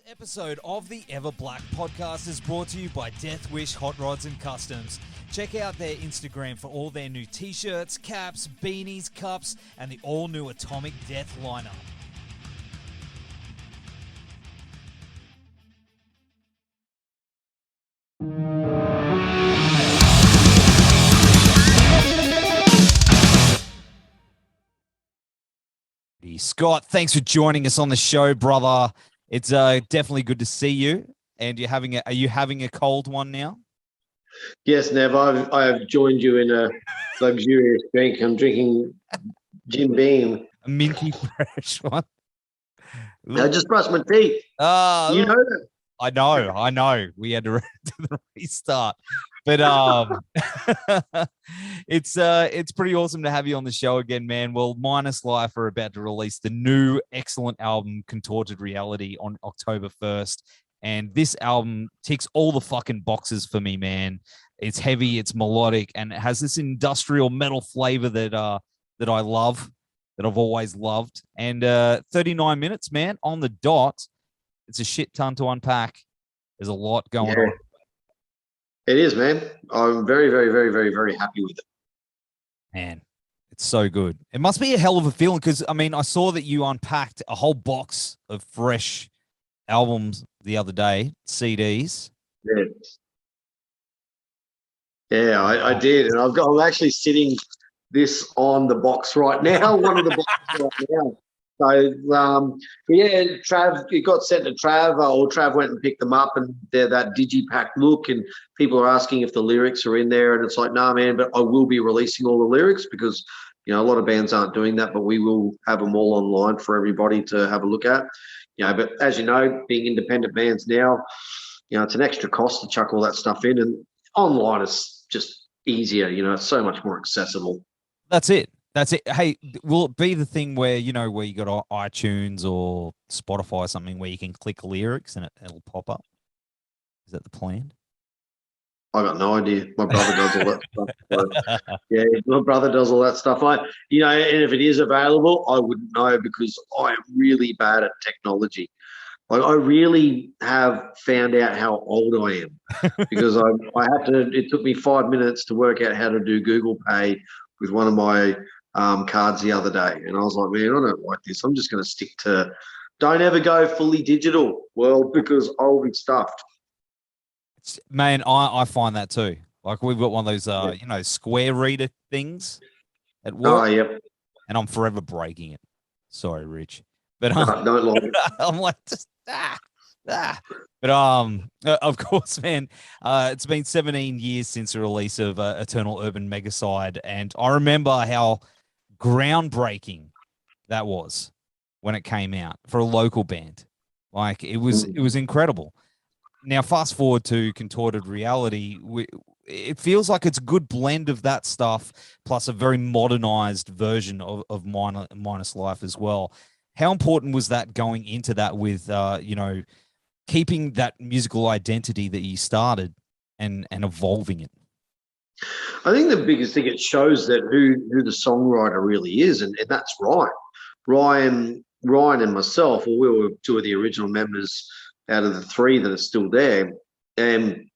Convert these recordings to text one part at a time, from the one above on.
Episode of the Everblack Podcast is brought to you by Death Wish Hot Rods and Customs. Check out their Instagram for all their new t-shirts, caps, beanies, cups, and the all-new Atomic Death lineup. Scott, thanks for joining us on the show, brother. It's definitely good to see you. And are you having a cold one now? Yes, Nev. I have joined you in a luxurious drink. I'm drinking Jim Beam. A minty fresh one. I just brushed my teeth. You know that. I know. We had to do the restart. But it's pretty awesome to have you on the show again, man. Well, Minus Life are about to release the new excellent album, Contorted Reality, on October 1st. And this album ticks all the fucking boxes for me, man. It's heavy, it's melodic, and it has this industrial metal flavor that I love, that I've always loved. And 39 minutes, man, on the dot. It's a shit ton to unpack. There's a lot going on. It is, man. I'm very, very, very, very, very happy with it. Man, it's so good. It must be a hell of a feeling because, I mean, I saw that you unpacked a whole box of fresh albums the other day, CDs. Yeah, I did. And I'm actually sitting this on the box right now, one of the boxes right now. So, Trav, it got sent to Trav, or Trav went and picked them up, and they're that digipack look, and people are asking if the lyrics are in there, and it's like, nah, man, but I will be releasing all the lyrics because, you know, a lot of bands aren't doing that, but we will have them all online for everybody to have a look at. You know, but as you know, being independent bands now, you know, it's an extra cost to chuck all that stuff in, and online is just easier, you know, it's so much more accessible. That's it. Hey, will it be the thing where, you know, where you got iTunes or Spotify or something where you can click lyrics and it'll pop up? Is that the plan? I got no idea. My brother does all that stuff. So, yeah, my brother does all that stuff. And if it is available, I wouldn't know because I am really bad at technology. Like, I really have found out how old I am because it took me 5 minutes to work out how to do Google Pay with one of my cards the other day, and I was like, man, I don't like this. I'm just going to stick to don't ever go fully digital world because I'll be stuffed. Man, I find that too. Like, we've got one of those square reader things at work. Oh, yep. And I'm forever breaking it. Sorry, Rich, but don't like it. I'm like just But of course, man, it's been 17 years since the release of Eternal Urban Megacide, and I remember how groundbreaking that was when it came out for a local band. Like, it was incredible. Now, fast forward to Contorted Reality, it feels like it's a good blend of that stuff plus a very modernized version of Minus Life as well. How important was that going into that with, keeping that musical identity that you started and evolving it? I think the biggest thing, it shows that who the songwriter really is, and that's Ryan. Ryan and myself, we were two of the original members out of the three that are still there. And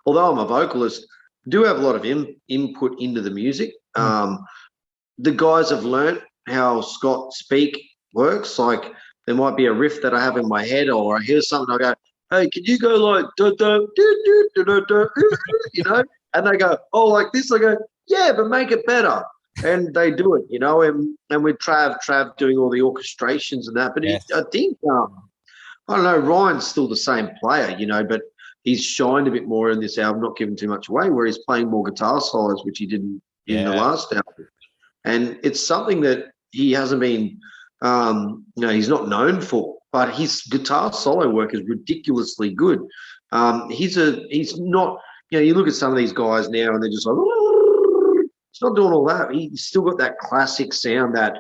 although I'm a vocalist, I do have a lot of input into the music. The guys have learnt how Scott speak works. Like, there might be a riff that I have in my head, or I hear something, I go, hey, can you go like, you know? And they go, oh, like this? I go, yeah, but make it better. And they do it, you know, and with Trav doing all the orchestrations and that. But yes. I think, I don't know, Ryan's still the same player, you know, but he's shined a bit more in this album, not giving too much away, where he's playing more guitar solos, which he didn't in the last album. And it's something that he hasn't been, he's not known for, but his guitar solo work is ridiculously good. He's not, you know, you look at some of these guys now and they're just like, he's not doing all that. He's still got that classic sound, that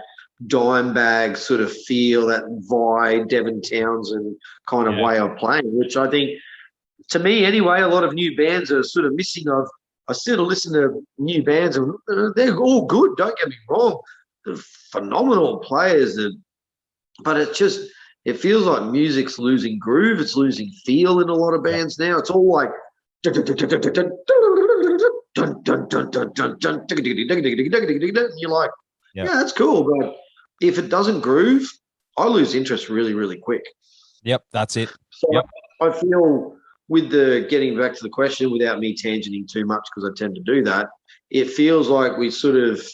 Dimebag sort of feel, that Vi, Devin Townsend kind of way of playing, which I think, to me anyway, a lot of new bands are sort of missing. I sort of listen to new bands and they're all good, don't get me wrong. They're phenomenal players, but it's just, it feels like music's losing groove. It's losing feel in a lot of bands now. It's all like you're like, yeah, that's cool, but if it doesn't groove, I lose interest really, really quick. Yep, that's it. So I feel with the getting back to the question without me tangenting too much, because I tend to do that, it feels like we sort of,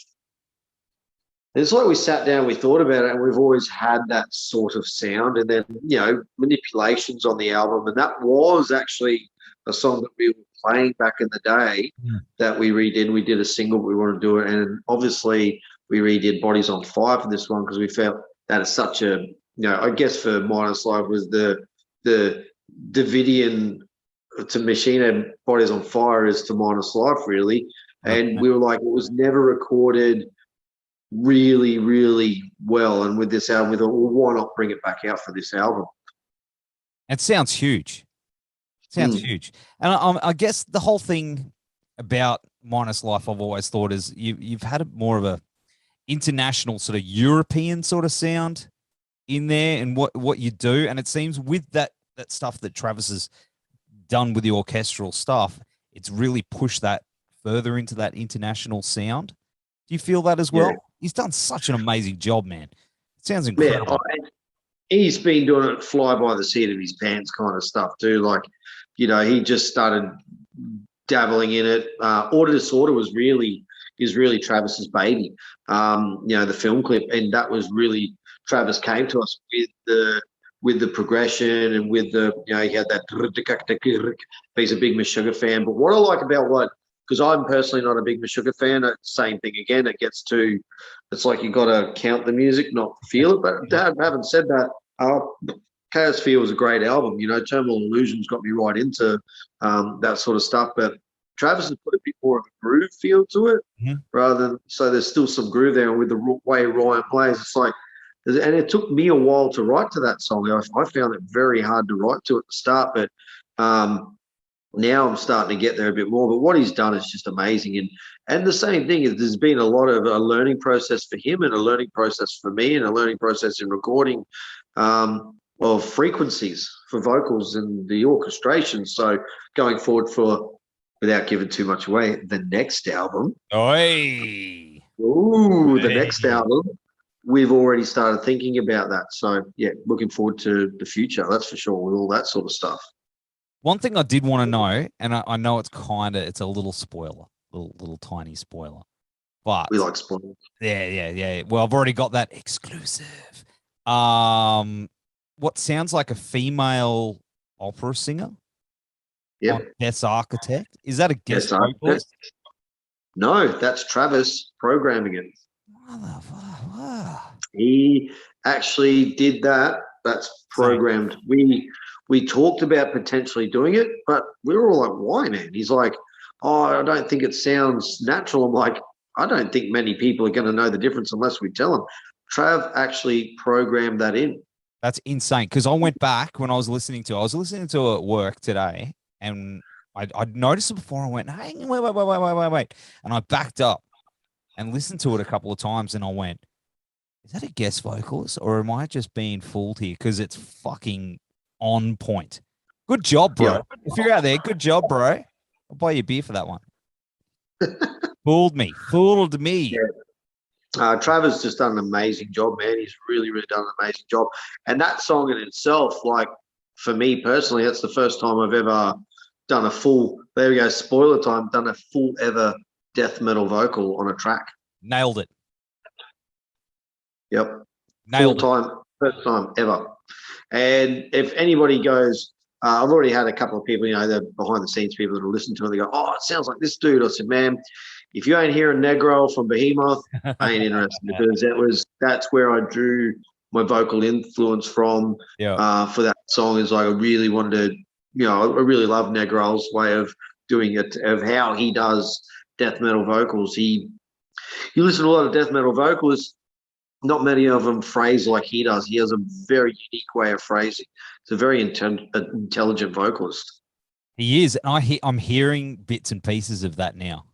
it's like we sat down, we thought about it, and we've always had that sort of sound. And then, you know, manipulations on the album. And that was actually a song that we were playing back in the day that we redid. We did a single, we wanted to do it. And obviously we redid Bodies on Fire for this one because we felt that is such a, you know, I guess for Minus Life was the Davidian to Machine Head Bodies on Fire is to Minus Life, really. And we were like, it was never recorded really, really well. And with this album, we thought, well, why not bring it back out for this album? It sounds huge. Sounds huge. And I guess the whole thing about Minus Life, I've always thought, is you've had more of a international sort of European sort of sound in there and what you do. And it seems with that stuff that Travis has done with the orchestral stuff, it's really pushed that further into that international sound. Do you feel that as well? Yeah. He's done such an amazing job, man. It sounds incredible. He's been doing it fly by the seat of his pants kind of stuff too. Like, you know, he just started dabbling in it. Order Disorder is really Travis's baby. You know, the film clip, and that was really, Travis came to us with the progression and with the, you know, he had that, he's a big Meshuggah fan. But what I like about because I'm personally not a big Meshuggah fan, same thing again, it gets to, it's like you got to count the music, not feel it. But having said that, Chaos Fear was a great album. You know, Terminal Illusions got me right into that sort of stuff. But Travis has put a bit more of a groove feel to it, rather than, so there's still some groove there. And with the way Ryan plays, it's like, and it took me a while to write to that song. I found it very hard to write to at the start, but now I'm starting to get there a bit more. But what he's done is just amazing. And the same thing is, there's been a lot of a learning process for him and a learning process for me and a learning process in recording of frequencies for vocals and the orchestration. So going forward for, without giving too much away, the next album. The next album. We've already started thinking about that. So, yeah, looking forward to the future, that's for sure, with all that sort of stuff. One thing I did want to know, and I know it's a little spoiler, little tiny spoiler, but we like spoilers. Yeah. Well, I've already got that exclusive. What sounds like a female opera singer? Yeah. Guest architect. Is that a guest vocalist? No, that's Travis programming it. He actually did that. That's programmed. We talked about potentially doing it, but we were all like, why, man? He's like, oh, I don't think it sounds natural. I'm like, I don't think many people are going to know the difference unless we tell them. Trav actually programmed that in. That's insane. Because I went back when I was listening to it at work today, and I'd noticed it before. I went, hey, wait. And I backed up and listened to it a couple of times, and I went, is that a guest vocalist or am I just being fooled here? Because it's fucking on point. Good job, bro. Yeah. If you're out there, good job, bro. I'll buy you a beer for that one. Fooled me. Yeah. Travis just done an amazing job, man. He's really, really done an amazing job. And that song in itself, like, for me personally, that's the first time I've ever done a full, there we go, spoiler time, done a full ever death metal vocal on a track. Nailed it. Yep. Nailed full time, first time ever. And if anybody goes, I've already had a couple of people, you know, the behind the scenes people that will listen to it. They go, oh, it sounds like this dude. I said, man, if you ain't hearing Negro from Behemoth, I ain't interested, because that's where I drew my vocal influence from. For that song. Is like, I really wanted to, you know, I really love Negro's way of doing it, of how he does death metal vocals. You listen to a lot of death metal vocalists, not many of them phrase like he does. He has a very unique way of phrasing. It's a very intelligent vocalist. He is. And I'm hearing bits and pieces of that now.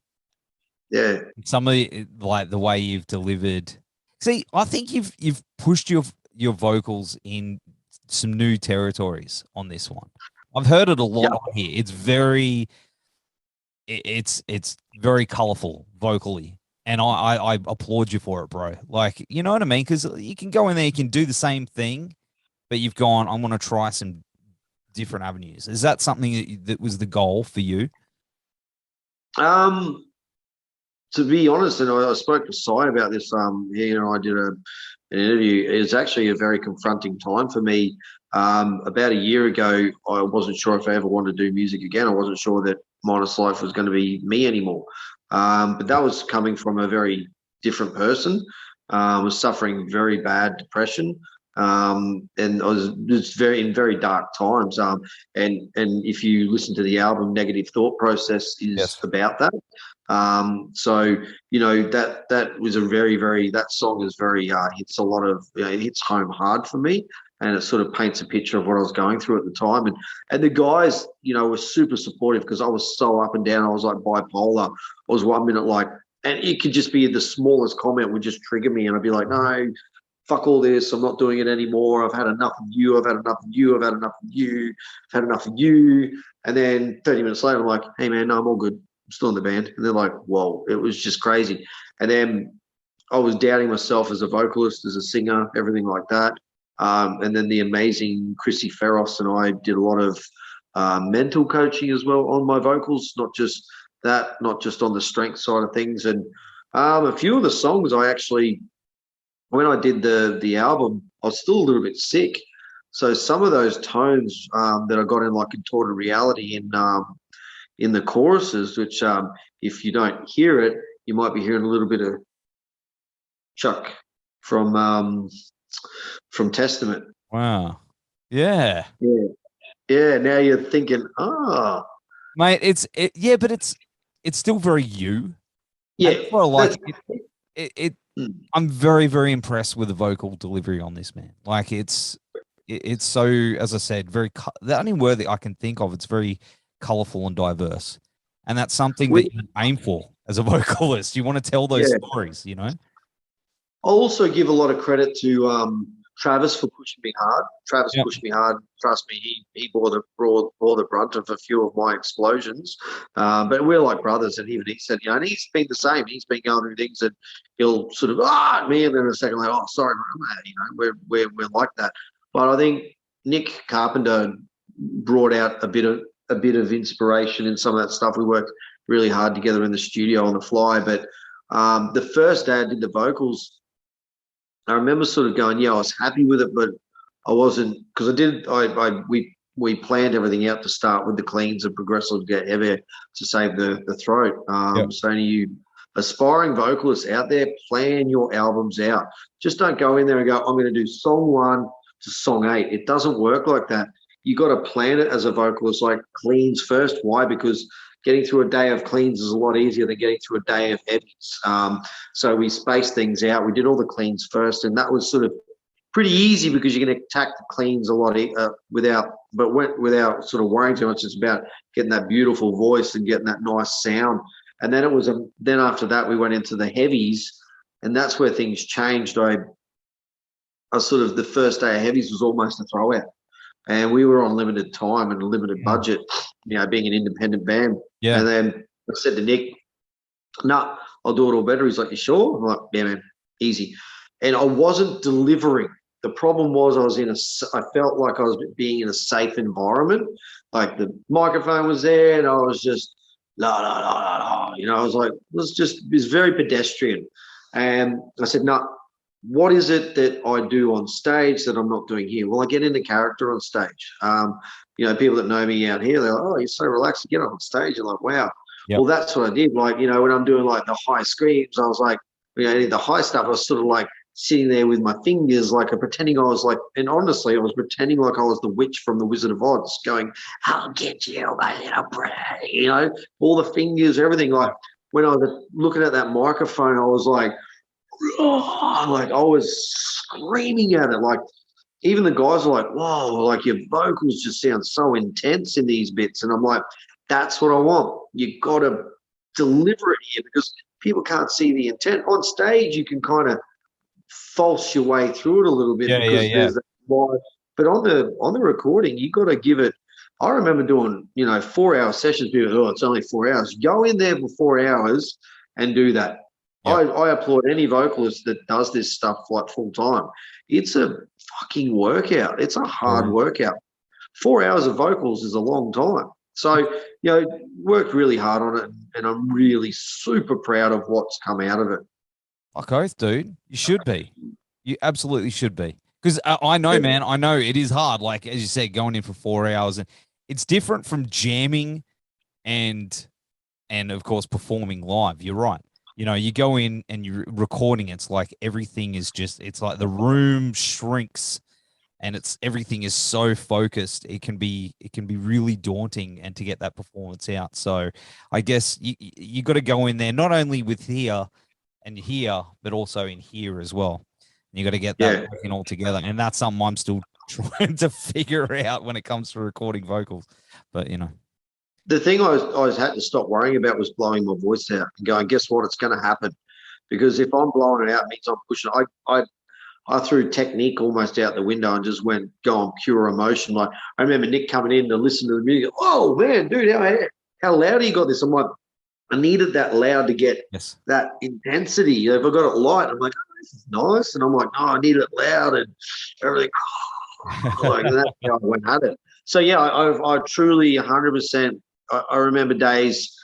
Yeah. Some of the, like the way you've delivered. See, I think you've pushed your vocals in some new territories on this one. I've heard it a lot on here. It's very it's very colorful vocally. And I applaud you for it, bro. Like, you know what I mean? Because you can go in there, you can do the same thing, but you've gone, I'm going to try some different avenues. Is that something that was the goal for you? To be honest, and I spoke to Sai about this. He and I did an interview. It's actually a very confronting time for me. About a year ago, I wasn't sure if I ever wanted to do music again. I wasn't sure that Minus Life was going to be me anymore. But that was coming from a very different person. I was suffering very bad depression. And I was in very dark times. And if you listen to the album, Negative Thought Process is about that. So you know that was a very that song is very hits a lot of it hits home hard for me, and it sort of paints a picture of what I was going through at the time. And the guys, you know, were super supportive because I was so up and down. I was like bipolar. I was 1 minute like, and it could just be the smallest comment would just trigger me, and I'd be like, no, fuck all this. I'm not doing it anymore. I've had enough of you. I've had enough of you. I've had enough of you. I've had enough of you. And then 30 minutes later, I'm like, hey man, no, I'm all good. I'm still in the band. And they're like, whoa, it was just crazy. And then I was doubting myself as a vocalist, as a singer, everything like that. And then the amazing Chrissy Ferros and I did a lot of mental coaching as well on my vocals, not just that, not just on the strength side of things. And a few of the songs I actually, when I did the album, I was still a little bit sick. So some of those tones that I got in like Contorted Reality in the choruses, which if you don't hear it, you might be hearing a little bit of Chuck from Testament. Wow. Yeah. Yeah. Now you're thinking, mate, but it's still very you. Yeah. Well, like I'm very, very impressed with the vocal delivery on this, man. Like it's so, as I said, the only word that I can think of, it's very colorful and diverse. And that's something that you aim for as a vocalist. You want to tell those stories, you know? I'll also give a lot of credit to Travis for pushing me hard. Travis pushed me hard. Trust me, he bore the brunt of a few of my explosions. But we're like brothers, and even he said, you know, and he's been the same. He's been going through things, and he'll sort of at me, and then a second like, oh, sorry, you know, we're like that. But I think Nick Carpenter brought out a bit of inspiration in some of that stuff. We worked really hard together in the studio on the fly. But the first day I did the vocals, I remember sort of going, I was happy with it, but I wasn't, because we planned everything out to start with the cleans and progressively get heavier to save the throat. So any you aspiring vocalists out there, plan your albums out. Just don't go in there and go, I'm going to do song 1 to song 8. It doesn't work like that. You got to plan it as a vocalist, like cleans first. Why? Because getting through a day of cleans is a lot easier than getting through a day of heavies. So we spaced things out. We did all the cleans first, and that was sort of pretty easy because you can attack the cleans a lot without sort of worrying too much. It's about getting that beautiful voice and getting that nice sound. And then then after that we went into the heavies, and that's where things changed. I sort of, the first day of heavies was almost a throwout. And we were on limited time and a limited budget, you know, being an independent band. Yeah. And then I said to Nick, no, I'll do it all better. He's like, you sure? I'm like, yeah, man, easy. And I wasn't delivering. The problem was I felt like I was being in a safe environment. Like the microphone was there and I was just, la, la, la, la, la. You know, I was like, it was very pedestrian. And I said, no. What is it that I do on stage that I'm not doing here? Well, I get into character on stage. You know, people that know me out here, they're like, oh, you're so relaxed to get up on stage. You're like, wow. Yep. Well, that's what I did. Like, you know, when I'm doing like the high screams, I was like, you know, the high stuff, I was sort of like sitting there with my fingers, like pretending I was like, and honestly, I was pretending like I was the witch from the Wizard of Oz going, I'll get you, my little brat. You know, all the fingers, everything. Like when I was looking at that microphone, I was like I was screaming at it. Like even the guys are like, whoa, like your vocals just sound so intense in these bits. And I'm like, that's what I want. You got to deliver it here because people can't see the intent. On stage, you can kind of false your way through it a little bit because there's that live But on the recording, you got to give it. I remember doing 4-hour sessions. People, oh, it's only 4 hours. Go in there for 4 hours and do that. Yep. I applaud any vocalist that does this stuff like full time. It's a fucking workout. It's a hard workout. 4 hours of vocals is a long time. So, worked really hard on it, and I'm really super proud of what's come out of it. Fuck oath, dude. You should be. You absolutely should be. Because I know, man, I know it is hard. Like, as you said, going in for 4 hours, and it's different from jamming and of course, performing live. You're right. You go in and you're recording. It's like everything is it's like the room shrinks and everything is so focused. It can be really daunting, and to get that performance out. So I guess you got to go in there, not only with here and here, but also in here as well. And you got to get that working all together. And that's something I'm still trying to figure out when it comes to recording vocals. But, the thing I had to stop worrying about was blowing my voice out and going, guess what? It's going to happen. Because if I'm blowing it out, it means I'm pushing. I threw technique almost out the window and just went go on pure emotion. Like, I remember Nick coming in to listen to the music. Oh, man, dude, how loud you got this? I'm like, I needed that loud to get that intensity. If I got it light, I'm like, oh, this is nice. And I'm like, no, I need it loud and everything. Like, that's how I went at it. So, yeah, I truly 100%. I remember days,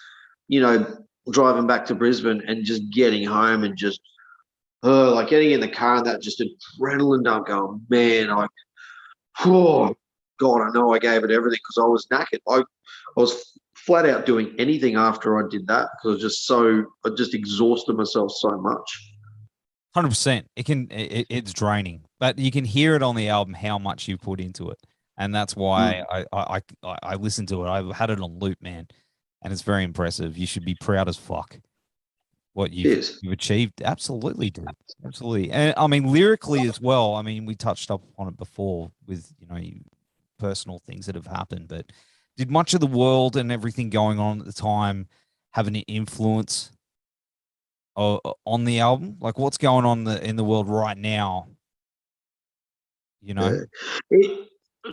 driving back to Brisbane and just getting home and just like getting in the car and that just adrenaline dump going, man, oh, God, I know I gave it everything because I was knackered. I was flat out doing anything after I did that because I just exhausted myself so much. 100%. It's draining, but you can hear it on the album how much you put into it. And that's why I listened to it. I've had it on loop, man, and it's very impressive. You should be proud as fuck what you've achieved. Absolutely, dude. Absolutely. And I mean, lyrically as well. I mean, we touched up on it before with personal things that have happened, but did much of the world and everything going on at the time have an influence on the album? Like, what's going on in the world right now?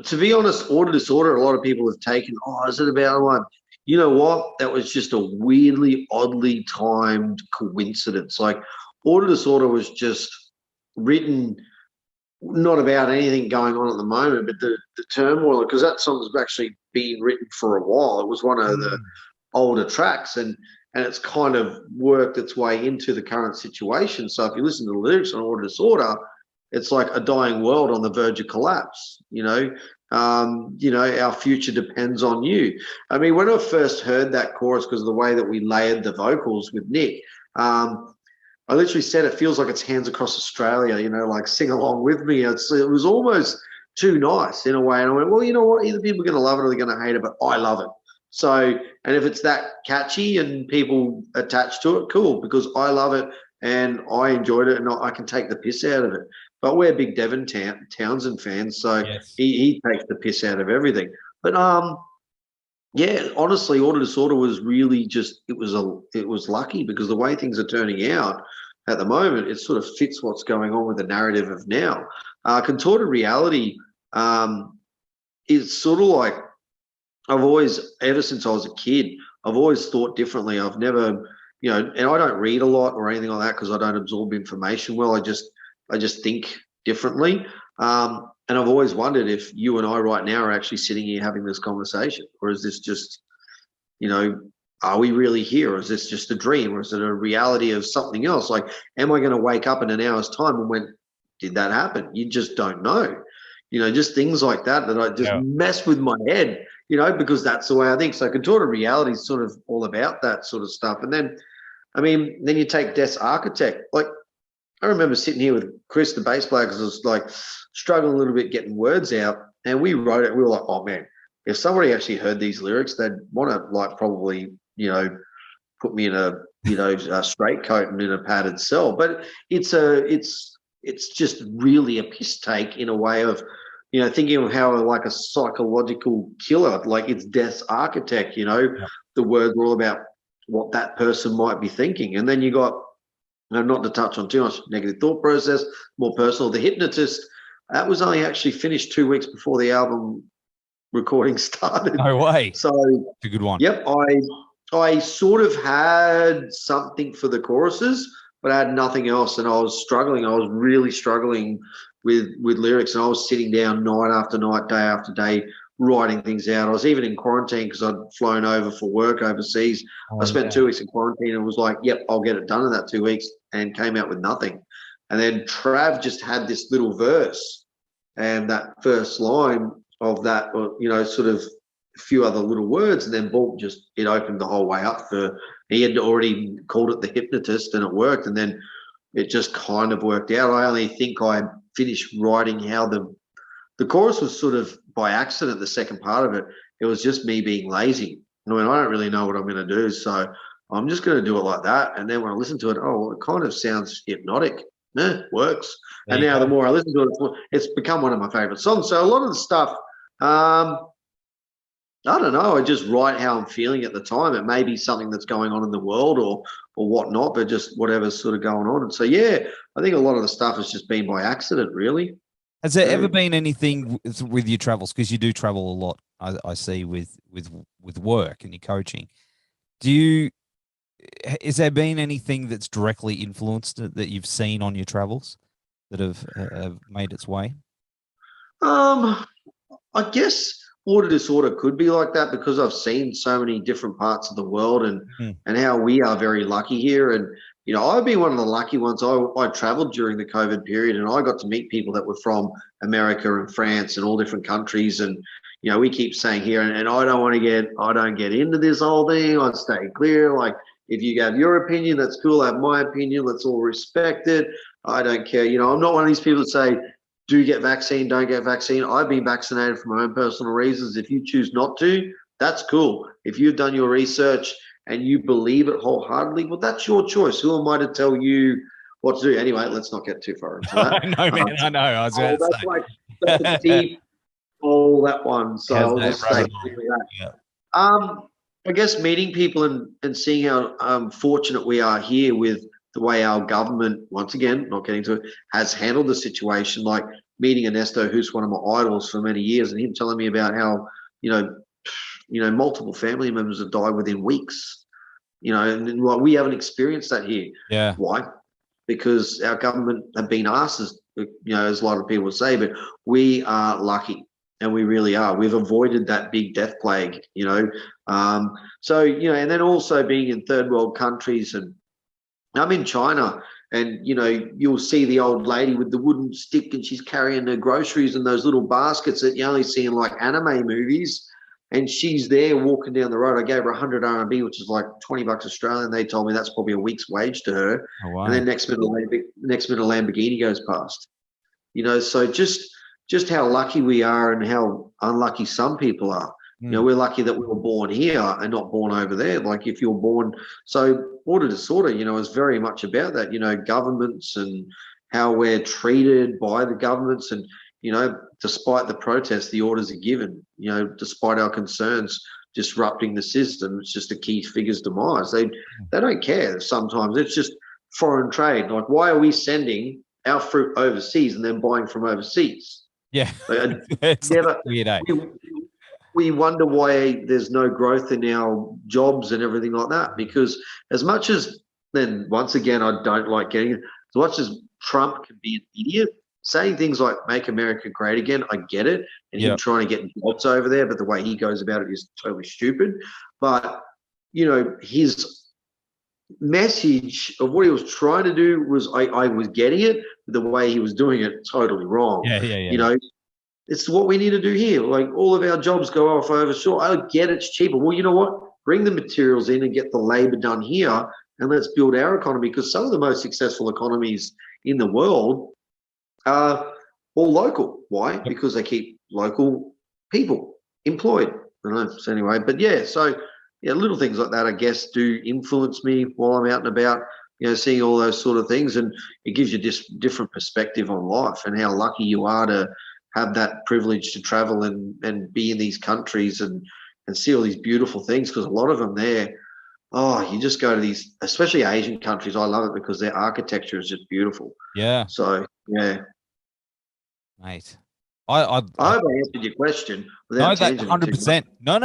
To be honest, Order Disorder, a lot of people have taken, is it about one? You know what? That was just a weirdly, oddly timed coincidence. Like, Order Disorder was just written not about anything going on at the moment, but the turmoil, because that song's actually been written for a while. It was one of the older tracks, and it's kind of worked its way into the current situation. So if you listen to the lyrics on Order Disorder, it's like a dying world on the verge of collapse, our future depends on you. I mean, when I first heard that chorus, because of the way that we layered the vocals with Nick, I literally said it feels like it's Hands Across Australia, like sing along with me. It was almost too nice in a way. And I went, well, you know what? Either people are going to love it or they're going to hate it, but I love it. So, and if it's that catchy and people attach to it, cool, because I love it and I enjoyed it and I can take the piss out of it. But we're big Devon Townsend fans, so he takes the piss out of everything. But honestly, Order Disorder was really just it was lucky because the way things are turning out at the moment, it sort of fits what's going on with the narrative of now. Contorted Reality is sort of like I've always, ever since I was a kid, I've always thought differently. I've never, and I don't read a lot or anything like that because I don't absorb information well. I just think differently. And I've always wondered if you and I right now are actually sitting here having this conversation, or is this just, are we really here? Or is this just a dream? Or is it a reality of something else? Like, am I going to wake up in an hour's time and when did that happen? You just don't know. Just things like that I just mess with my head, because that's the way I think. So Contorted Reality is sort of all about that sort of stuff. And then, then you take Death's Architect. Like, I remember sitting here with Chris, the bass player, because I was like struggling a little bit getting words out, and we wrote it. We were like, oh man, if somebody actually heard these lyrics, they'd want to like probably, put me in a straight coat and in a padded cell. But it's just really a piss take in a way of, thinking of how like a psychological killer, like it's Death's Architect, the words were all about what that person might be thinking. And then you got, not to touch on too much negative thought process, more personal, the hypnotist, That was only actually finished 2 weeks before the album recording started. No way. So it's a good one. Yep, I sort of had something for the choruses, but I had nothing else, and I was struggling. I was really struggling with lyrics, and I was sitting down night after night, day after day, writing things out. I was even in quarantine because I'd flown over for work overseas. I spent 2 weeks in quarantine and was like, yep, I'll get it done in that 2 weeks, and came out with nothing. And then Trav just had this little verse, and that first line of that, sort of a few other little words, and then boom, just it opened the whole way up for. He had already called it the hypnotist, and it worked, and then it just kind of worked out. I only think I finished writing how the chorus was sort of by accident. The second part of it, it was just me being lazy. I mean, I don't really know what I'm going to do, so I'm just going to do it like that. And then when I listen to it, oh, it kind of sounds hypnotic. Works. And now the more I listen to it, it's become one of my favorite songs. So a lot of the stuff, I don't know. I just write how I'm feeling at the time. It may be something that's going on in the world or whatnot, but just whatever's sort of going on. And so, yeah, I think a lot of the stuff has just been by accident, really. Has there ever been anything with your travels? Because you do travel a lot, I see, with work and your coaching. Has there been anything that's directly influenced that you've seen on your travels that have made its way? I guess order disorder could be like that because I've seen so many different parts of the world and how we are very lucky here. And, I've been one of the lucky ones. I traveled during the COVID period, and I got to meet people that were from America and France and all different countries. And, we keep saying here, and I don't get into this whole thing. I stay clear. Like, if you have your opinion, that's cool. I have my opinion. Let's all respect it. I don't care. I'm not one of these people that say, do get vaccine, don't get vaccine. I've been vaccinated for my own personal reasons. If you choose not to, that's cool. If you've done your research and you believe it wholeheartedly, well, that's your choice. Who am I to tell you what to do? Anyway, let's not get too far into that. I know, man. I know. I was going to say. That's a deep, that one. So I'll just stay with that. Yeah. I guess meeting people and seeing how fortunate we are here with the way our government, once again, not getting to it, has handled the situation, like meeting Ernesto, who's one of my idols for many years, and him telling me about how, multiple family members have died within weeks, and like we haven't experienced that here. Yeah. Why? Because our government have been asked, as a lot of people say, but we are lucky. And we really are. We've avoided that big death plague, and then also being in third world countries, and I'm in China, and, you'll see the old lady with the wooden stick, and she's carrying her groceries in those little baskets that you only see in like anime movies. And she's there walking down the road. I gave her 100 RMB, which is like $20 Australian. They told me that's probably a week's wage to her. Oh, wow. And then next minute a Lamborghini goes past. So just how lucky we are and how unlucky some people are. We're lucky that we were born here and not born over there. Like if you're born, so order disorder, is very much about that, governments and how we're treated by the governments. And, despite the protests, the orders are given, despite our concerns disrupting the system, it's just a key figure's demise. They don't care sometimes. It's just foreign trade. Like, why are we sending our fruit overseas and then buying from overseas? Yeah. It's never, weird, eh? We wonder why there's no growth in our jobs and everything like that, because as much as, then once again, I don't like getting it, as much as Trump can be an idiot, saying things like make America great again, I get it, and him trying to get jobs over there, but the way he goes about it is totally stupid. But, his message of what he was trying to do was, I was getting it, but the way he was doing it, totally wrong. Yeah. It's what we need to do here. Like, all of our jobs go off overshore. I get it's cheaper. Well, you know what? Bring the materials in and get the labor done here, and let's build our economy, because some of the most successful economies in the world are all local. Why? Because they keep local people employed. I don't know. So anyway, but little things like that, I guess, do influence me while I'm out and about, seeing all those sort of things. And it gives you just different perspective on life and how lucky you are to have that privilege to travel and be in these countries and see all these beautiful things, because a lot of them there, you just go to these, especially Asian countries. I love it because their architecture is just beautiful. Yeah. So, yeah. mate. I hope I answered your question without that tangenting too 100%. No.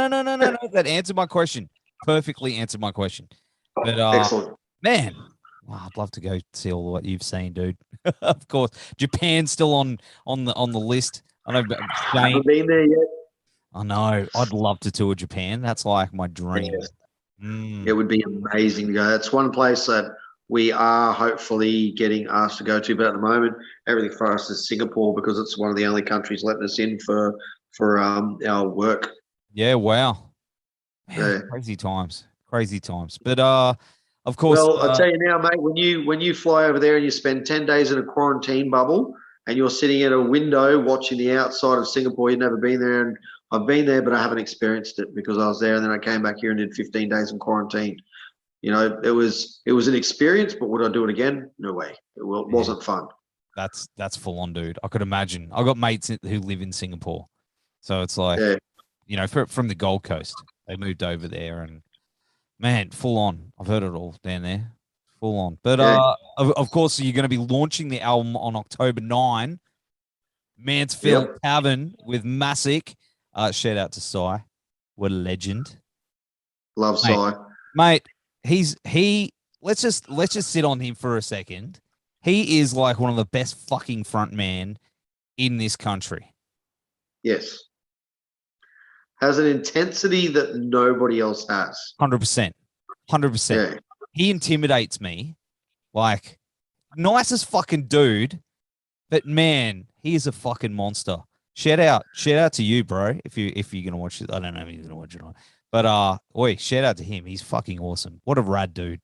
That answered my question. Perfectly answered my question. But Excellent. man, I'd love to go see all what you've seen, dude. Of course, Japan's still on the list. I know. Haven't been there yet. I know. I'd love to tour Japan. That's like my dream. Yes. It would be amazing to go. That's one place that we are hopefully getting asked to go to, but at the moment, everything for us is Singapore because it's one of the only countries letting us in for our work. Yeah, wow. Man, Yeah. crazy times. But of course. Well, I'll tell you now, mate, when you fly over there and you spend 10 days in a quarantine bubble and you're sitting at a window watching the outside of Singapore, you've never been there, and I've been there, but I haven't experienced it because I was there and then I came back here and did 15 days in quarantine. You know, it was an experience, but would I do it again? No way. It wasn't fun. That's full on, dude. I could imagine. I got mates who live in Singapore, so it's like, you know, from the Gold Coast, they moved over there, and man, full on. I've heard it all down there, full on. But of course, you're going to be launching the album on October 9, Mansfield Tavern with Massic. Shout out to Psy, what a legend. Love Psy, mate. Let's just sit on him for a second. He is like one of the best fucking frontman in this country. Yes. Has an intensity that nobody else has. 100%. 100%. Yeah. He intimidates me. Like, nicest fucking dude, but man, he is a fucking monster. Shout out to you, bro. If you're gonna watch it, I don't know if he's gonna watch it or not. But shout out to him. He's fucking awesome. What a rad dude.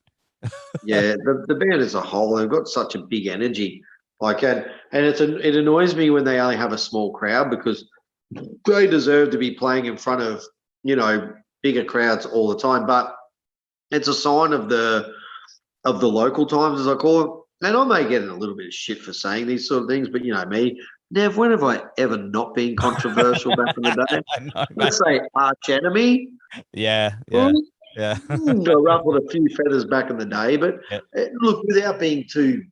Yeah, the band as a whole, they've got such a big energy. Like, and it annoys me when they only have a small crowd because they deserve to be playing in front of, you know, bigger crowds all the time. But it's a sign of the local times, as I call it. And I may get in a little bit of shit for saying these sort of things, but you know me, Nev, when have I ever not been controversial back in the day? know, let's say arch enemy. Yeah. I ruffled a few feathers back in the day, but look, without being too,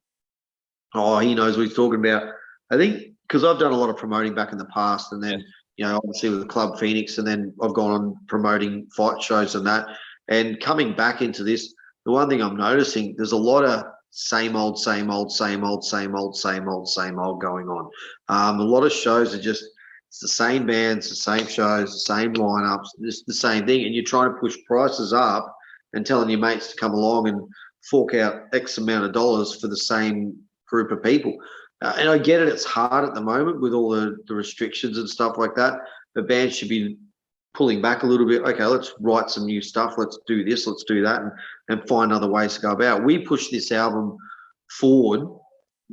he knows what he's talking about. I think because I've done a lot of promoting back in the past, and then you know, obviously with the Club Phoenix, and then I've gone on promoting fight shows and that. And coming back into this, the one thing I'm noticing, there's a lot of same old going on. A lot of shows are just, it's the same bands, the same shows, the same lineups, just the same thing. And you're trying to push prices up and telling your mates to come along and fork out X amount of dollars for the same group of people. And I get it, it's hard at the moment with all the restrictions and stuff like that. The band should be pulling back a little bit. Okay, let's write some new stuff. Let's do this, let's do that, and find other ways to go about. We pushed this album forward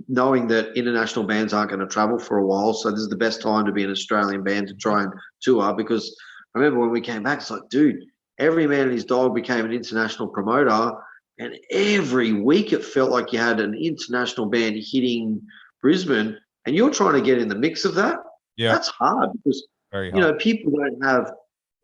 knowing that international bands aren't going to travel for a while. So this is the best time to be an Australian band to try and tour, because I remember when we came back, it's like, dude, every man and his dog became an international promoter, and every week it felt like you had an international band hitting Brisbane, and you're trying to get in the mix of that. Yeah, that's hard because you know, people don't have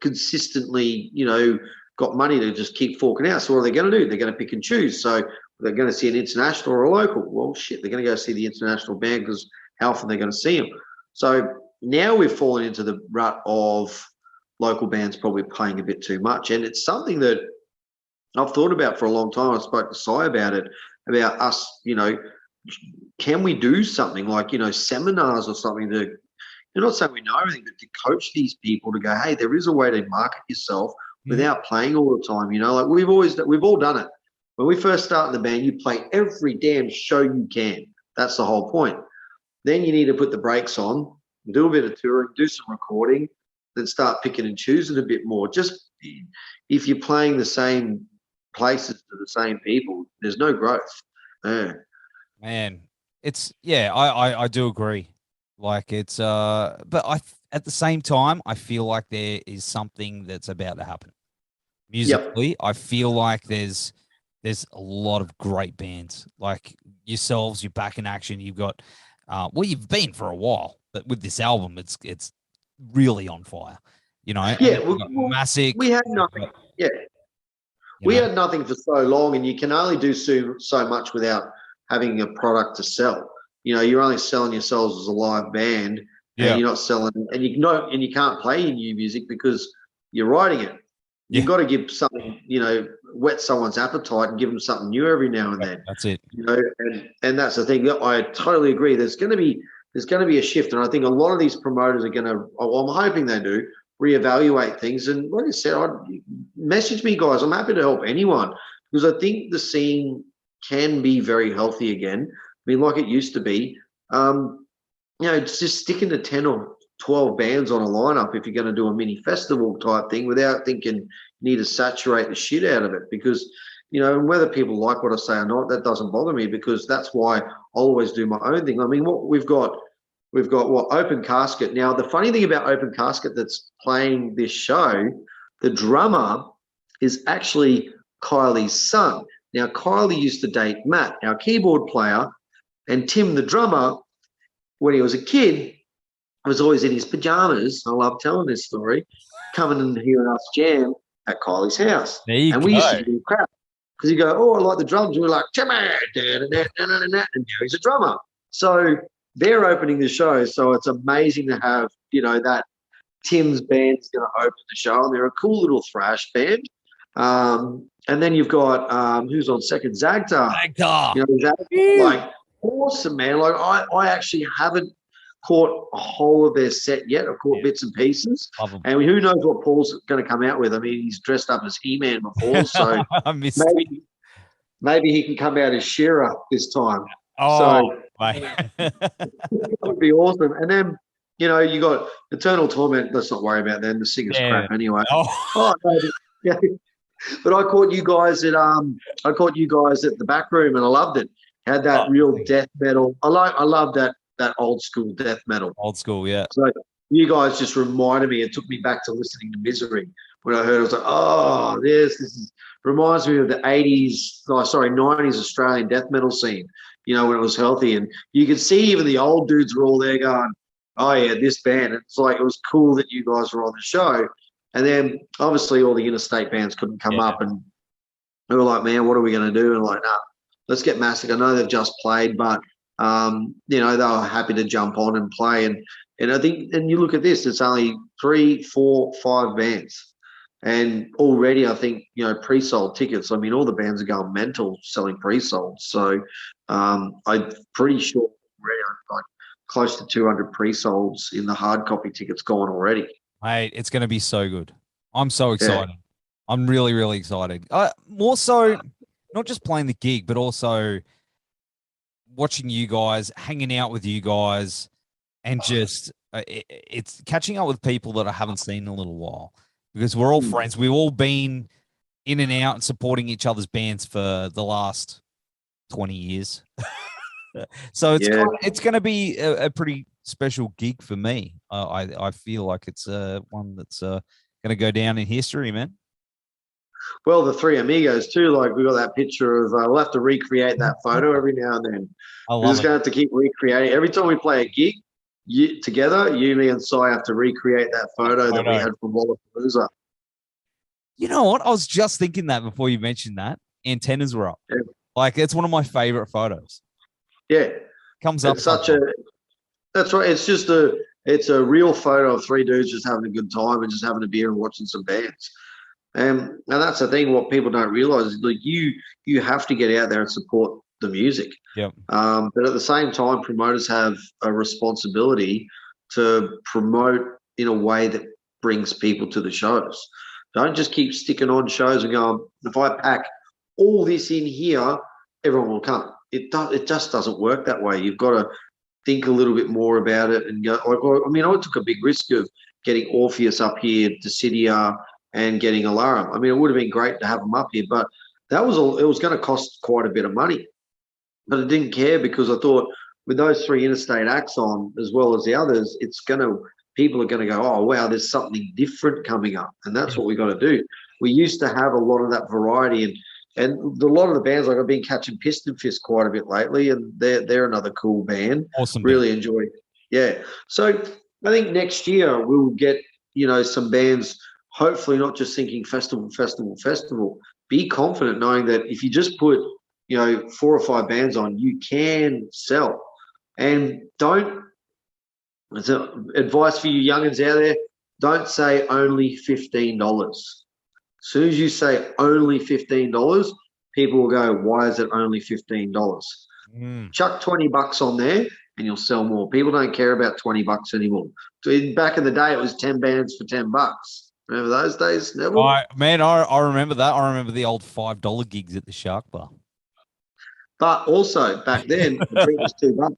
consistently, you know, got money to just keep forking out. So what are they going to do? They're going to pick and choose. So they're going to see an international or a local. Well, shit, they're going to go see the international band because how often they're going to see them. So now we've fallen into the rut of local bands probably playing a bit too much. And it's something that I've thought about for a long time. I spoke to Sai about it, about us, you know, can we do something like, you know, seminars or something to, you're not saying we know everything, but to coach these people to go, hey, there is a way to market yourself without playing all the time. You know, like we've all done it. When we first start in the band, you play every damn show you can. That's the whole point. Then you need to put the brakes on, do a bit of touring, do some recording, then start picking and choosing a bit more. Just if you're playing the same places to the same people, there's no growth. Man, it's I do agree. Like it's but at the same time, I feel like there is something that's about to happen musically. I feel like there's a lot of great bands like yourselves. You're back in action. You've got well, you've been for a while, but with this album, it's really on fire. You know, Massic. We had nothing. We had nothing for so long, and you can only do so much without having a product to sell. you're only selling yourselves as a live band, and you're not selling, and you can't play your new music because you're writing it. You've got to give something, whet someone's appetite and give them something new every now and then. That's it. And that's the thing. I totally agree. There's going to be a shift, and I think a lot of these promoters are going to. Well, I'm hoping they do reevaluate things. And like I said, message me, guys. I'm happy to help anyone because I think the scene can be very healthy again. I mean, like it used to be. It's just sticking to 10 or 12 bands on a lineup if you're going to do a mini festival type thing without thinking you need to saturate the shit out of it because, whether people like what I say or not, that doesn't bother me because that's why I'll always do my own thing. I mean, what we've got Open Casket. Now, the funny thing about Open Casket that's playing this show, the drummer is actually Kylie's son. Now, Kylie used to date Matt, our keyboard player, and Tim, the drummer, when he was a kid, was always in his pajamas. I love telling this story, coming and hearing us jam at Kylie's house. There you and go. We used to do crap because you go, oh, I like the drums. We're like, Timmy, and now he's a drummer. So they're opening the show. So it's amazing to have, that Tim's band's going to open the show, and they're a cool little thrash band. And then you've got who's on second, Zagtar. Like awesome, man. Like I actually haven't caught a whole of their set yet. I've caught bits and pieces. And who knows what Paul's going to come out with. I mean, he's dressed up as He-Man before, so maybe he can come out as She-Ra this time. Oh, that would be awesome. And then, you got Eternal Torment. Let's not worry about them. The singer's crap anyway. No, yeah. But I caught you guys at the back room, and I loved it. Had that real death metal. I love that old school death metal. Old school, yeah. So you guys just reminded me. It took me back to listening to Misery. When I heard it, I was like, oh, this reminds me of the 90s Australian death metal scene, when it was healthy. And you could see even the old dudes were all there going, oh, yeah, this band. It's like it was cool that you guys were on the show. And then obviously all the interstate bands couldn't come up, and they were like, man, what are we going to do? And like, nah, let's get Massacre. I know they've just played, but they were happy to jump on and play. And I think, and you look at this, it's only 3, 4, 5 bands. And already I think, pre-sold tickets. I mean, all the bands are going mental selling pre-sold. So I'm pretty sure already like close to 200 pre-solds in the hard copy tickets gone already. Mate, it's going to be so good. I'm so excited. Yeah. I'm really, really excited. More so, not just playing the gig, but also watching you guys, hanging out with you guys, and just it's catching up with people that I haven't seen in a little while because we're all friends. We've all been in and out and supporting each other's bands for the last 20 years. So it's going to be a pretty special gig for me. I feel like it's one that's going to go down in history, man. Well, the Three Amigos too. Like we got that picture of. We'll have to recreate that photo every now and then. We're just going to have to keep recreating. Every time we play a gig together, you, me, and Cy have to recreate that photo that we had from Wallapalooza. You know what? I was just thinking that before you mentioned that. Antennas were up. Yeah. Like it's one of my favorite photos. Yeah, comes up. That's right. It's a real photo of 3 dudes just having a good time and just having a beer and watching some bands. And that's the thing. What people don't realize is like you have to get out there and support the music. Yep. But at the same time, promoters have a responsibility to promote in a way that brings people to the shows. Don't just keep sticking on shows and going, if I pack all this in here, everyone will come. It just doesn't work that way. You've got to think a little bit more about it and go. I mean, I took a big risk of getting Orpheus up here, Dissidia, and getting Alarum. I mean, it would have been great to have them up here, but it was going to cost quite a bit of money. But I didn't care because I thought with those 3 interstate acts on, as well as the others, people are going to go, oh, wow, there's something different coming up. And that's what we got to do. We used to have a lot of that variety, and a lot of the bands, like I've been catching Piston Fist quite a bit lately, and they're another cool band. Awesome. Really enjoy it. Yeah. So I think next year we'll get, some bands, hopefully not just thinking festival. Be confident knowing that if you just put, 4 or 5 bands on, you can sell. And don't, as advice for you youngins out there, don't say only $15. As soon as you say only $15, people will go, why is it only $15? Chuck $20 on there and you'll sell more. People don't care about $20 anymore. Back in the day, it was 10 bands for $10. Remember those days, Neville? I remember that. I remember the old $5 gigs at the Shark Bar. But also back then, the drink was $2.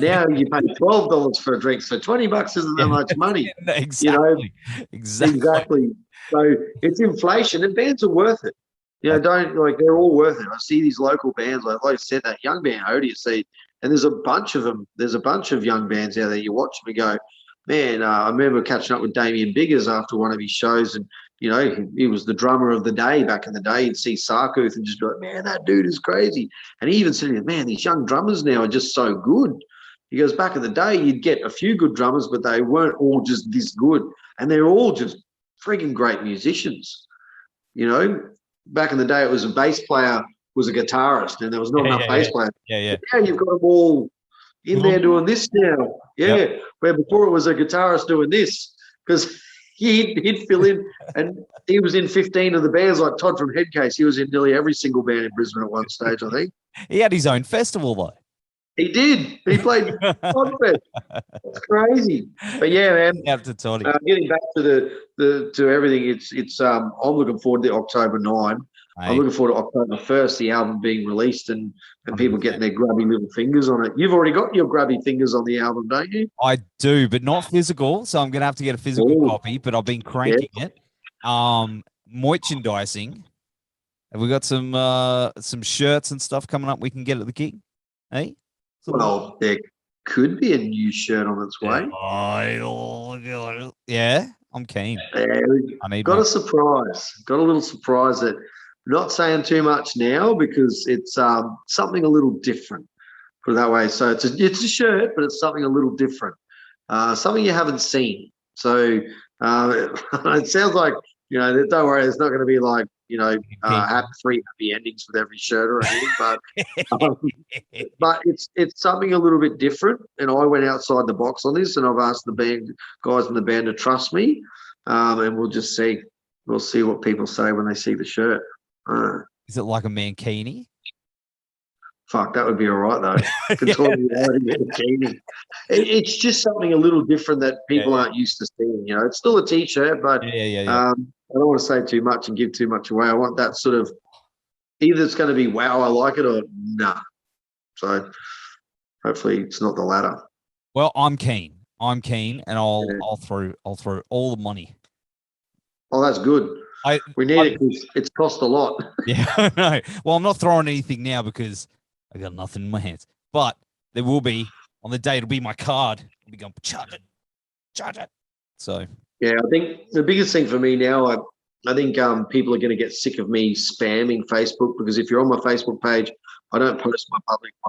Now you pay $12 for a drink, so $20 isn't that much money. Exactly. Exactly. So it's inflation, and bands are worth it. They're all worth it. I see these local bands, like I said, that young band Odyssey, and there's a bunch of them. There's a bunch of young bands out there. You watch them and go, man. I remember catching up with Damien Biggers after one of his shows, and he was the drummer of the day back in the day. You'd see Sarkooth and just be like, man, that dude is crazy. And he even said, man, these young drummers now are just so good. He goes, back in the day, you'd get a few good drummers, but they weren't all just this good. And they're all just freaking great musicians. Back in the day, it was a bass player was a guitarist, and there was not enough bass players. Now you've got them all in there doing this now. Where before it was a guitarist doing this, because he'd fill in, and he was in 15 of the bands, like Todd from Headcase. He was in nearly every single band in Brisbane at one stage, I think. He had his own festival, though. He did. He played Podfest. That's crazy. But yeah, man. Getting back to everything, it's I'm looking forward to October 9. I'm looking forward to October 1st, the album being released, and people getting their grubby little fingers on it. You've already got your grubby fingers on the album, don't you? I do, but not physical. So I'm going to have to get a physical copy, but I've been cranking it. Merchandising. Have we got some shirts and stuff coming up we can get at the gig? Hey? Well, there could be a new shirt on its way. Yeah, I'm keen. Got a surprise. Got a little surprise that not saying too much now because it's something a little different. Put it that way. So it's a shirt, but it's something a little different. Something you haven't seen. So it sounds like, don't worry, it's not going to be like, three happy endings with every shirt or anything, but it's something a little bit different. And I went outside the box on this, and I've asked the guys in the band to trust me, and we'll just see. We'll see what people say when they see the shirt. Is it like a mankini? Fuck, that would be all right though. Contorted Reality mankini. It's just something a little different that people aren't used to seeing. It's still a t-shirt, but I don't want to say too much and give too much away. I want that sort of, either it's going to be, wow, I like it, or nah. So hopefully it's not the latter. Well, I'm keen, and I'll throw all the money. Oh, that's good. We need it because it's cost a lot. Yeah, I know. Well, I'm not throwing anything now because I got nothing in my hands. But there will be, on the day, it'll be my card. I'll be going, charge it. So. Yeah, I think the biggest thing for me now, I think people are going to get sick of me spamming Facebook, because if you're on my Facebook page, I don't post my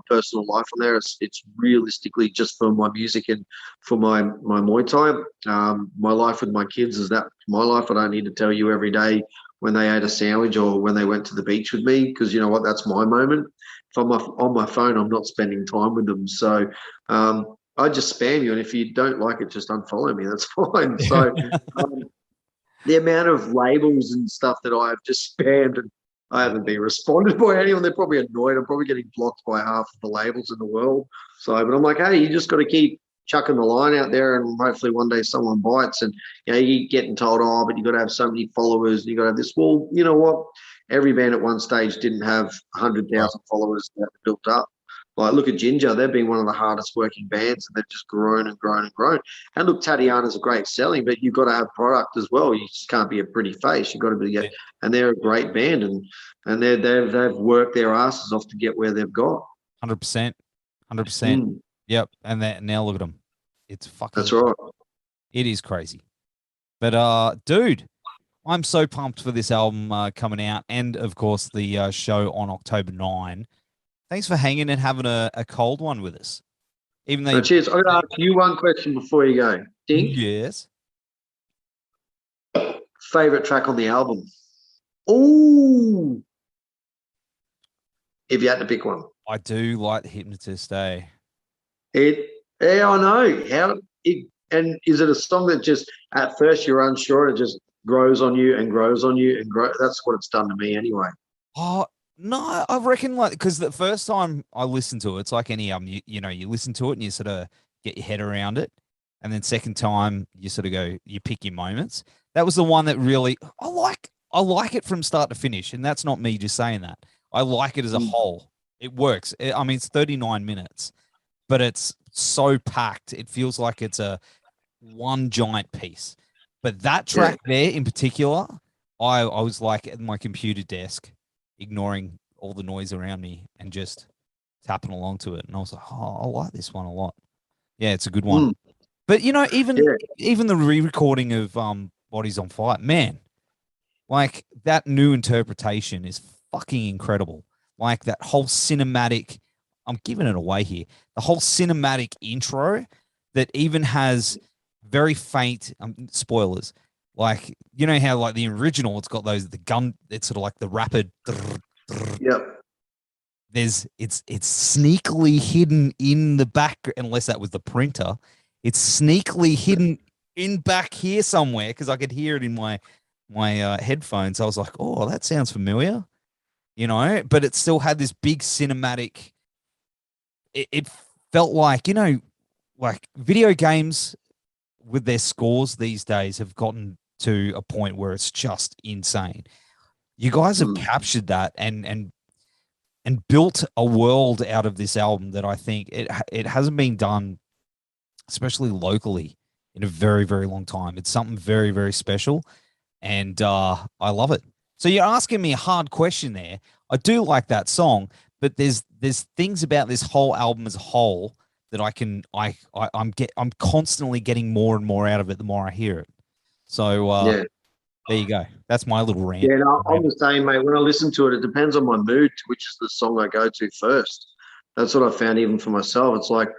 personal life on there. It's realistically just for my music and for my Muay Thai. My life with my kids is that my life. I don't need to tell you every day when they ate a sandwich or when they went to the beach with me, because you know what, that's my moment. If I'm on my phone, I'm not spending time with them. So I just spam you, and if you don't like it, just unfollow me. That's fine. So the amount of labels and stuff that I have just spammed, and I haven't been responded by anyone. They're probably annoyed. I'm probably getting blocked by half of the labels in the world. So, but I'm like, hey, you just got to keep chucking the line out there, and hopefully one day someone bites. And you keep getting told, oh, but you got to have so many followers, and you got to have this. Well, you know what? Every band at one stage didn't have 100,000 followers that built up. Like, look at Ginger. They've been one of the hardest working bands, and they've just grown and grown and grown. And look, Tatiana's a great selling, but you've got to have product as well. You just can't be a pretty face. You've got to be, and they're a great band, and they've worked their asses off to get where they've got. 100%. Yep. And now look at them. It's fucking. That's right. It is crazy. But dude, I'm so pumped for this album coming out, and of course the show on October 9. Thanks for hanging and having a cold one with us. Even though cheers. I'm going to ask you one question before you go. Dink? Yes. Favorite track on the album? Ooh. If you had to pick one. I do like the Hypnotist, eh? Yeah, I know. And is it a song that just at first you're unsure, it just grows on you and grows on you and grow? That's what it's done to me anyway. Oh no, I reckon like because the first time I listened to it, it's like any you listen to it and you sort of get your head around it, and then second time you sort of go, you pick your moments. That was the one that really I like it from start to finish, and that's not me just saying that. I like it as a whole. It works. I mean, it's 39 minutes, but it's so packed. It feels like it's a one giant piece. But that track there in particular, I was like at my computer desk, ignoring all the noise around me and just tapping along to it. And I was like, oh, I like this one a lot. Yeah, it's a good one. But even the re-recording of Bodies on Fire, man, like that new interpretation is fucking incredible. Like that whole cinematic, I'm giving it away here. The whole cinematic intro that even has very faint spoilers. Like, you know how like the original, it's got the gun, it's sort of like the rapid. Yep. It's sneakily hidden in the back, unless that was the printer. It's sneakily hidden in back here somewhere because I could hear it in my headphones. I was like, oh, that sounds familiar, but it still had this big cinematic. It felt like, like video games with their scores these days have gotten to a point where it's just insane. You guys have captured that and built a world out of this album that I think it hasn't been done, especially locally, in a very, very long time. It's something very, very special, and I love it. So you're asking me a hard question there. I do like that song, but there's things about this whole album as a whole that I'm constantly getting more and more out of it the more I hear it. So there you go. That's my little rant. Yeah, no, I'm the same, mate. When I listen to it, it depends on my mood, which is the song I go to first. That's what I found even for myself. It's like,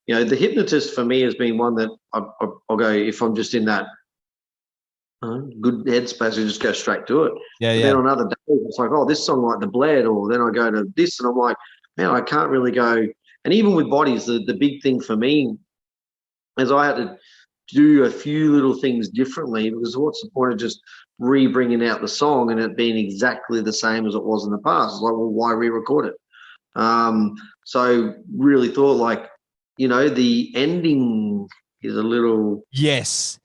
the Hypnotist for me has been one that I'll go, if I'm just in that good headspace, I just go straight to it. Yeah, But then on other days, it's like, oh, this song like The Bled, or then I go to this and I'm like, man, I can't really go. And even with Bodies, the big thing for me is I had to do a few little things differently, because what's the point of just re-bringing out the song and it being exactly the same as it was in the past? It's like, well, why re-record it? So really thought like, the ending is a little... Yes.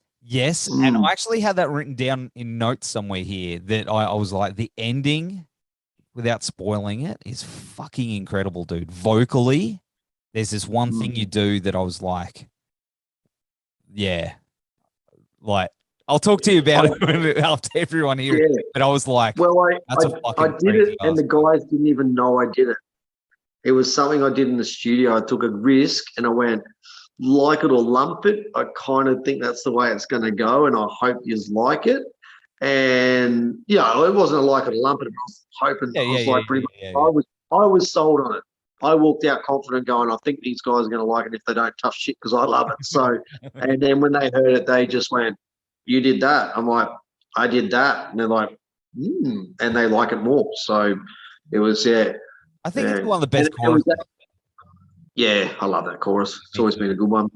And I actually had that written down in notes somewhere here that I was like, the ending, without spoiling it, is fucking incredible, dude. Vocally, there's this one thing you do that I was like, yeah, like I'll talk to you about it after everyone here. Yeah. But I was like, well, I did it, and the guys didn't even know I did it. It was something I did in the studio. I took a risk, and I went, like it or lump it. I kind of think that's the way it's going to go, and I hope you like it. And it wasn't a like it or lump it. I was hoping. I was sold on it. I walked out confident, going, I think these guys are going to like it if they don't tough shit, because I love it. So, and then when they heard it, they just went, "You did that." I'm like, "I did that," and they're like, and they like it more. So it was, I think it's one of the best choruses. Yeah, I love that chorus. It's always been a good one.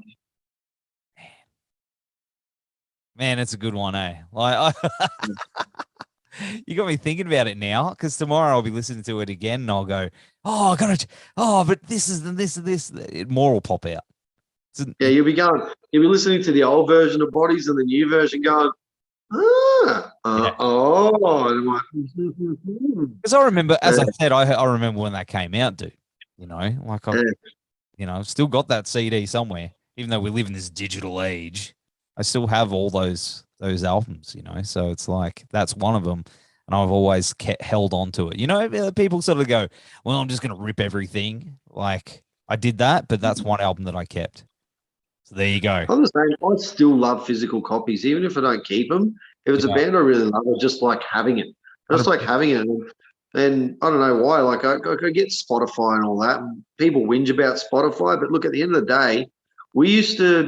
Man, it's a good one, eh? Like, you got me thinking about it now, because tomorrow I'll be listening to it again and I'll go, but this is this. More will pop out. Yeah, you'll be listening to the old version of Bodies and the new version going, because I remember, as I said, I remember when that came out, dude. I've still got that CD somewhere, even though we live in this digital age. I still have all those albums, so it's like that's one of them, and I've always held on to it. People sort of go, well, I'm just going to rip everything. Like, I did that, but that's one album that I kept. So there you go. I'm the same. I still love physical copies, even if I don't keep them. If it's a band I really love, I just like having it. I just like having it. And I don't know why. Like, I get Spotify and all that. And people whinge about Spotify, but look, at the end of the day, we used to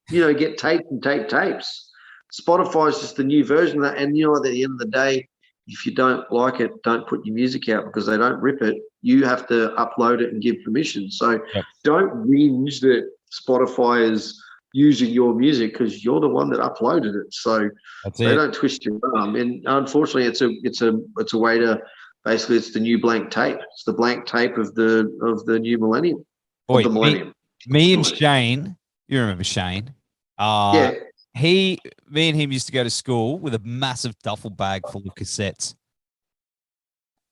get tapes and tapes. Spotify is just the new version of that. And at the end of the day, if you don't like it, don't put your music out because they don't rip it. You have to upload it and give permission. So don't whinge that Spotify is using your music because you're the one that uploaded it. So they don't twist your arm. And unfortunately, it's a way to basically it's the new blank tape. It's the blank tape of the new millennium. Boy, of the millennium. Me and Shane, you remember Shane? Yeah. Me and him used to go to school with a massive duffel bag full of cassettes.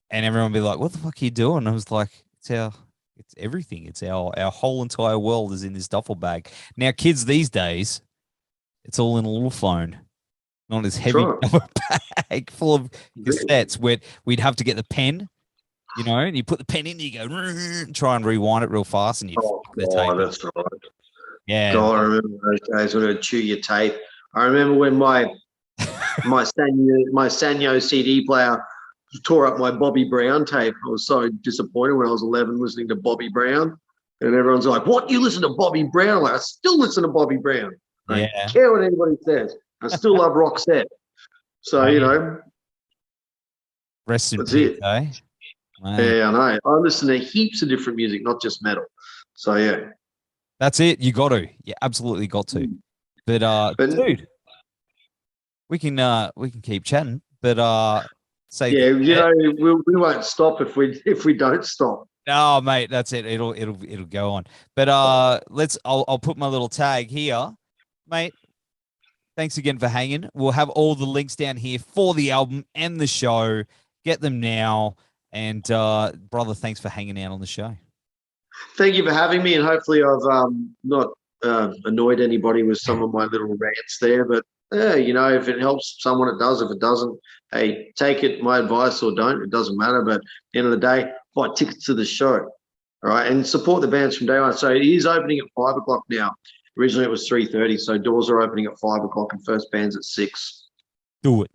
And everyone would be like, what the fuck are you doing? And I was like, it's everything. It's our whole entire world is in this duffel bag. Now, kids these days, it's all in a little phone, not as heavy bag full of cassettes where we'd have to get the pen, you know, and you put the pen in, you go, try and rewind it real fast, and you the tape. That's right. Yeah. God, I remember those days when I'd chew your tape. I remember when my Sanyo CD player tore up my Bobby Brown tape. I was so disappointed when I was 11 listening to Bobby Brown. And everyone's like, what, you listen to Bobby Brown? I'm like, I still listen to Bobby Brown. I don't care what anybody says. I still love Roxette. So, you know. Rest in peace, eh? Yeah, I know. I listen to heaps of different music, not just metal. So, yeah. That's it. You got to. You absolutely got to. But dude, we can keep chatting. But we won't stop if we don't stop. No, mate, that's it. It'll go on. But I'll put my little tag here, mate. Thanks again for hanging. We'll have all the links down here for the album and the show. Get them now. And brother, thanks for hanging out on the show. Thank you for having me, and hopefully I've not annoyed anybody with some of my little rants there. But you know, if it helps someone, it does. If it doesn't, hey, take it my advice or don't. It doesn't matter. But at the end of the day, buy tickets to the show, all right, and support the bands from day one. So it is opening at 5 o'clock now. Originally it was 3:30, so doors are opening at 5 o'clock and first band's at 6. Do it.